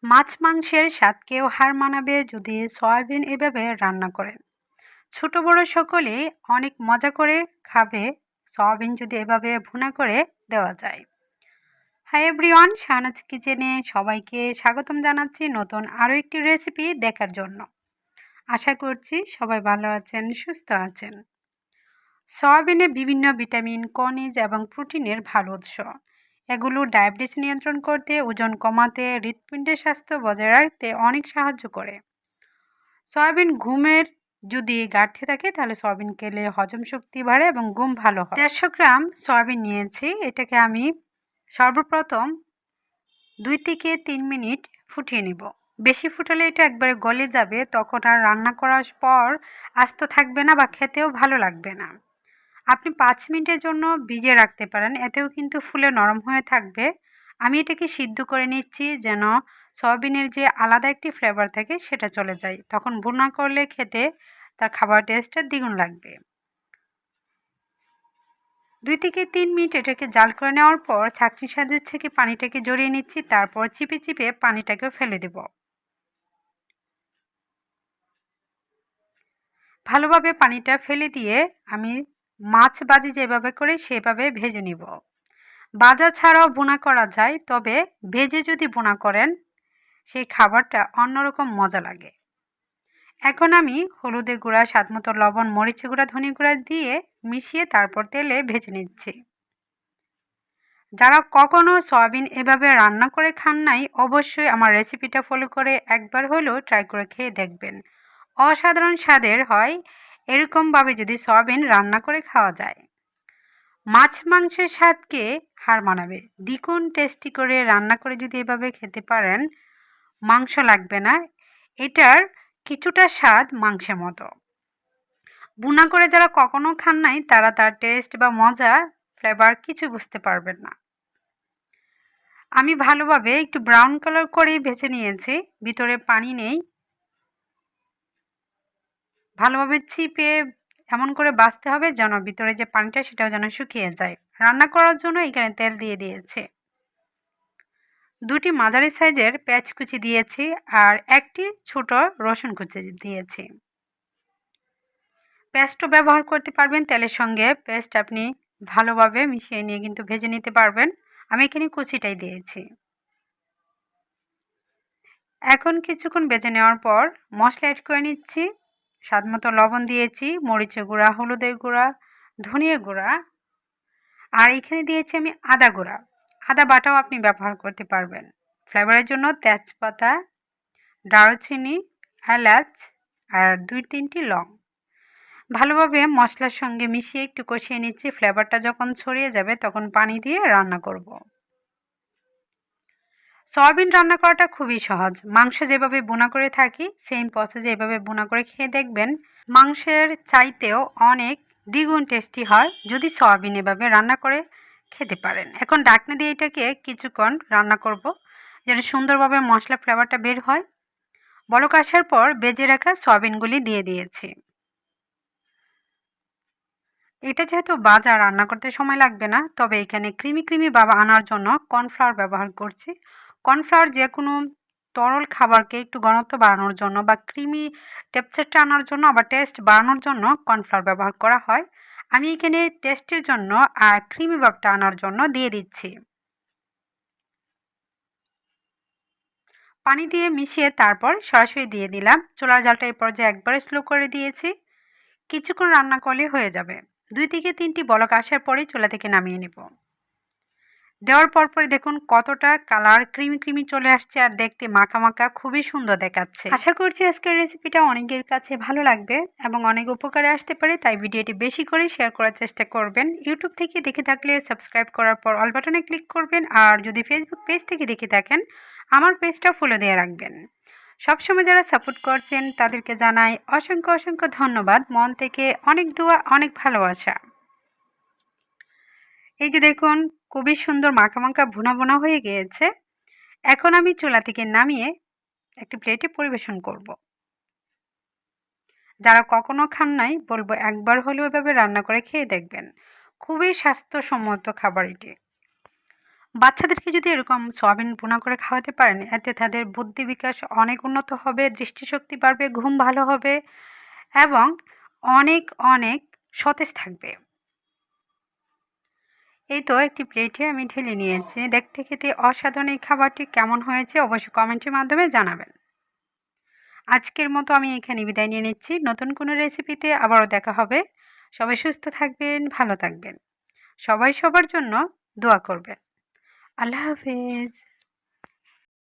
মাছ মাংসের স্বাদকেও হার মানাবে যদি সয়াবিন এভাবে রান্না করেন। ছোট বড় সকলেই অনেক মজা করে খাবে সয়াবিন যদি এভাবে ভুনা করে দেওয়া যায়। হাই এভরিওয়ান, শাহনাজ কিচেনে সবাইকে স্বাগতম জানাচ্ছি নতুন আরও একটি রেসিপি দেখার জন্য। আশা করছি সবাই ভালো আছেন, সুস্থ আছেন। সয়াবিনে বিভিন্ন ভিটামিন, খনিজ এবং প্রোটিনের ভালো উৎস। এগুলো ডায়াবেটিস নিয়ন্ত্রণ করতে, ওজন কমাতে, হৃৎপিণ্ডের স্বাস্থ্য বজায় রাখতে অনেক সাহায্য করে। সয়াবিন ঘুমের যদি ঘাটতি থাকে তাহলে সয়াবিন খেলে হজম শক্তি বাড়ে এবং ঘুম ভালো হয়। 150 গ্রাম সয়াবিন নিয়েছি। এটাকে আমি সর্বপ্রথম 2 থেকে 3 মিনিট ফুটিয়ে নিব। বেশি ফুটালে এটা একবারে গলে যাবে, তখন আর রান্না করার পর আস্ত থাকবে না বা খেতেও ভালো লাগবে না। আপনি 5 মিনিটের জন্য ভিজিয়ে রাখতে পারেন, এতেও কিন্তু ফুলে নরম হয়ে থাকবে। আমি এটাকে সিদ্ধ করে নিচ্ছি যেন সয়াবিনের যে আলাদা একটি ফ্লেভার থাকে সেটা চলে যায়, তখন ভুনা করলে খেতে তার খাবার টেস্টটা দ্বিগুণ লাগবে। 2 থেকে 3 মিনিট এটাকে জাল করে নেওয়ার পর ছাঁকনির সাহায্যে থেকে পানিটাকে জড়িয়ে নিচ্ছি, তারপর চিপে চিপে পানিটাকেও ফেলে দেব। ভালোভাবে পানিটা ফেলে দিয়ে আমি মাছ ভাজি যেভাবে করি সেভাবে ভেজে নিব। ভাজা ছাড়াও ভুনা করা যায়, তবে ভেজে যদি ভুনা করেন সেই খাবারটা অন্যরকম মজা লাগে। এখন আমি হলুদের গুঁড়া, স্বাদমতো লবণ, মরিচের গুঁড়া, ধনিয়া গুঁড়া দিয়ে মিশিয়ে তারপর তেলে ভেজে নিচ্ছি। যারা কখনো সয়াবিন এভাবে রান্না করে খান নাই, অবশ্যই আমার রেসিপিটা ফলো করে একবার হলেও ট্রাই করে খেয়ে দেখবেন। অসাধারণ স্বাদের হয় এরকমভাবে যদি সয়াবিন রান্না করে খাওয়া যায়। মাছ মাংসের স্বাদকে হার মানাবে। দ্বিগুণ টেস্টি করে রান্না করে যদি এভাবে খেতে পারেন, মাংস লাগবে না, এটার কিছুটা স্বাদ মাংসের মতো। ভুনা করে যারা কখনো খান নাই তারা তার টেস্ট বা মজা, ফ্লেভার কিছু বুঝতে পারবেন না। আমি ভালোভাবে একটু ব্রাউন কালার করেই ভেজে নিয়েছি, ভিতরে পানি নেই। ভালোভাবে চিপে এমন করে ভাজতে হবে যেন ভিতরে যে পানিটা সেটাও যেন শুকিয়ে যায়। রান্না করার জন্য এখানে তেল দিয়ে দিয়েছি। 2টি মাঝারি সাইজের পেঁয়াজ কুচি দিয়েছি আর একটি ছোট রসুন কুচি দিয়েছি। পেস্টও ব্যবহার করতে পারবেন, তেলের সঙ্গে পেস্ট আপনি ভালোভাবে মিশিয়ে নিয়ে কিন্তু ভেজে নিতে পারবেন। আমি এখানে কুচিটাই দিয়েছি। এখন কিছুক্ষণ ভেজে নেওয়ার পর মশলা অ্যাড করে নিচ্ছি। স্বাদমতো লবণ দিয়েছি, মরিচের গুঁড়া, হলুদের গুঁড়া, ধনিয়া গুঁড়া, আর এখানে দিয়েছি আমি আদা গুঁড়া। আদা বাটাও আপনি ব্যবহার করতে পারবেন। ফ্লেভারের জন্য তেজপাতা, দারুচিনি, এলাচ আর 2-3টি লং। ভালোভাবে মশলার সঙ্গে মিশিয়ে একটু কষিয়ে নিচ্ছি। ফ্লেভারটা যখন ছড়িয়ে যাবে তখন পানি দিয়ে রান্না করব। সয়াবিন রান্না করাটা খুবই সহজ। মাংস যেভাবে ভুনা করে থাকি সেম প্রসেসে এভাবে ভুনা করে খেয়ে দেখবেন, মাংসের চাইতেও অনেক দ্বিগুণ টেস্টি হয় যদি সয়াবিন এভাবে রান্না করে খেতে পারেন। এখন ঢাকনা দিয়ে এটাকে কিছুক্ষণ রান্না করব যেন সুন্দরভাবে মশলা ফ্লেভারটা বের হয়। বলক আসার পর ভেজে রাখা সয়াবিনগুলি দিয়ে দিয়েছি। এটা যেহেতু ভাজা, রান্না করতে সময় লাগবে না, তবে এখানে ক্রিমি ভাব আনার জন্য কর্নফ্লাওয়ার ব্যবহার করছি। কর্নফ্লাওয়ার যে কোনো তরল খাবারকে একটু ঘনত্ব বাড়ানোর জন্য বা ক্রিমি টেক্সচারটা আনার জন্য, আবার টেস্ট বাড়ানোর জন্য কর্নফ্লাওয়ার ব্যবহার করা হয়। আমি এখানে টেস্টের জন্য আর ক্রিমি ভাবটা আনার জন্য দিয়ে দিচ্ছি। পানি দিয়ে মিশিয়ে তারপর সরাসরি দিয়ে দিলাম। চুলার জালটা এই পর্যায়ে একবারে স্লো করে দিয়েছি। কিছুক্ষণ রান্না করলে হয়ে যাবে। 2 থেকে 3টি বলক আসার পরেই চুলা থেকে নামিয়ে নেব। দেওয়ার পরপরই দেখুন কতটা কালার ক্রিমি চলে আসছে আর দেখতে মাখা মাখা খুবই সুন্দর দেখাচ্ছে। আশা করছি আজকের রেসিপিটা অনেকের কাছে ভালো লাগবে এবং অনেক উপকারে আসতে পারে, তাই ভিডিওটি বেশি করে শেয়ার করার চেষ্টা করবেন। ইউটিউব থেকে দেখে থাকলে সাবস্ক্রাইব করার পর অল বাটনে ক্লিক করবেন, আর যদি ফেসবুক পেজ থেকে দেখে থাকেন আমার পেজটা ফলো দিয়ে রাখবেন। সবসময় যারা সাপোর্ট করছেন তাদেরকে জানাই অসংখ্য ধন্যবাদ। মন থেকে অনেক দোয়া, অনেক ভালোবাসা। এই যে দেখুন খুবই সুন্দর মাখা ভুনা হয়ে গিয়েছে। এখন আমি চুলা থেকে নামিয়ে একটি প্লেটে পরিবেশন করব। যারা কখনো খান নাই বলবো একবার হলেও এভাবে রান্না করে খেয়ে দেখবেন। খুবই স্বাস্থ্যসম্মত খাবার এটি। বাচ্চাদেরকে যদি এরকম সয়াবিন ভুনা করে খাওয়াতে পারেন, এতে তাদের বুদ্ধি বিকাশ অনেক উন্নত হবে, দৃষ্টিশক্তি বাড়বে, ঘুম ভালো হবে এবং অনেক অনেক সতেজ থাকবে। এই তো একটি প্লেটে আমি ঢেলে নিয়েছি। দেখতে খেতে অসাধারণ এই খাবারটি কেমন হয়েছে অবশ্যই কমেন্টের মাধ্যমে জানাবেন। আজকের মতো আমি এখানে বিদায় নিয়ে নিচ্ছি। নতুন কোনো রেসিপিতে আবারও দেখা হবে। সবাই সুস্থ থাকবেন, ভালো থাকবেন। সবাই সবার জন্য দোয়া করবেন। আল্লাহ হাফেজ।